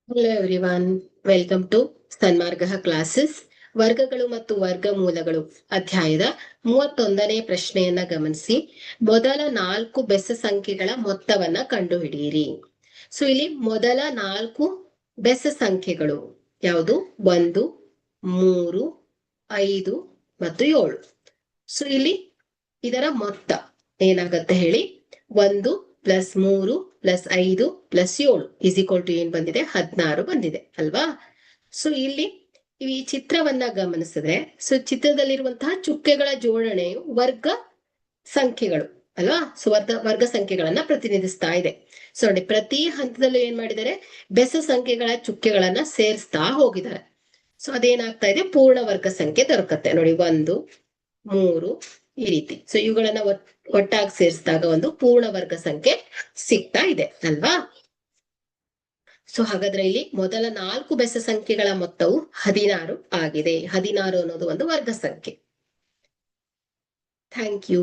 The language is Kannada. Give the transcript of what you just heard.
Hello everyone, welcome to Sanmarga classes. ವರ್ಗಗಳು ಮತ್ತು ವರ್ಗಮೂಲಗಳು ಅಧ್ಯಾಯದ 31ನೇ ಪ್ರಶ್ನೆಯನ್ನ ಗಮನಿಸಿ. ಮೊದಲ 4 ಬೆಸ ಸಂಖ್ಯೆಗಳ ಮೊತ್ತವನ್ನ ಕಂಡುಹಿಡಿಯಿರಿ. ಸೊ ಇಲ್ಲಿ ಮೊದಲ 4 ಬೆಸ ಸಂಖ್ಯೆಗಳು ಯಾವುದು? 1, 3, 5 ಮತ್ತು 7. ಸೊ ಇಲ್ಲಿ ಇದರ ಮೊತ್ತ ಏನಾಗತ್ತೆ ಹೇಳಿ? 1 + 3 + 5 + 7 = ಏನ್ ಬಂದಿದೆ? 16 ಬಂದಿದೆ ಅಲ್ವಾ? ಸೊ ಇಲ್ಲಿ ಈ ಚಿತ್ರವನ್ನ ಗಮನಿಸಿದ್ರೆ, ಸೊ ಚಿತ್ರದಲ್ಲಿರುವಂತಹ ಚುಕ್ಕೆಗಳ ಜೋಡಣೆಯು ವರ್ಗ ಸಂಖ್ಯೆಗಳು ಅಲ್ವಾ? ಸೊ ವರ್ಗ ಸಂಖ್ಯೆಗಳನ್ನ ಪ್ರತಿನಿಧಿಸ್ತಾ ಇದೆ. ಸೊ ನೋಡಿ, ಪ್ರತಿ ಹಂತದಲ್ಲೂ ಏನ್ ಮಾಡಿದ್ದಾರೆ? ಬೆಸ ಸಂಖ್ಯೆಗಳ ಚುಕ್ಕೆಗಳನ್ನ ಸೇರಿಸ್ತಾ ಹೋಗಿದ್ದಾರೆ. ಸೊ ಅದೇನಾಗ್ತಾ ಇದೆ? ಪೂರ್ಣ ವರ್ಗ ಸಂಖ್ಯೆ ದೊರಕತ್ತೆ ನೋಡಿ. 1, 3 ಈ ರೀತಿ. ಸೊ ಇವುಗಳನ್ನ ಒಟ್ಟಾಗಿ ಸೇರಿಸಿದಾಗ ಒಂದು ಪೂರ್ಣ ವರ್ಗ ಸಂಖ್ಯೆ ಸಿಗ್ತಾ ಇದೆ ಅಲ್ವಾ? ಸೊ ಹಾಗಾದ್ರೆ ಇಲ್ಲಿ ಮೊದಲ 4 ಬೆಸ ಸಂಖ್ಯೆಗಳ ಮೊತ್ತವು 16 ಆಗಿದೆ. 16 ಅನ್ನೋದು ಒಂದು ವರ್ಗ ಸಂಖ್ಯೆ. Thank you.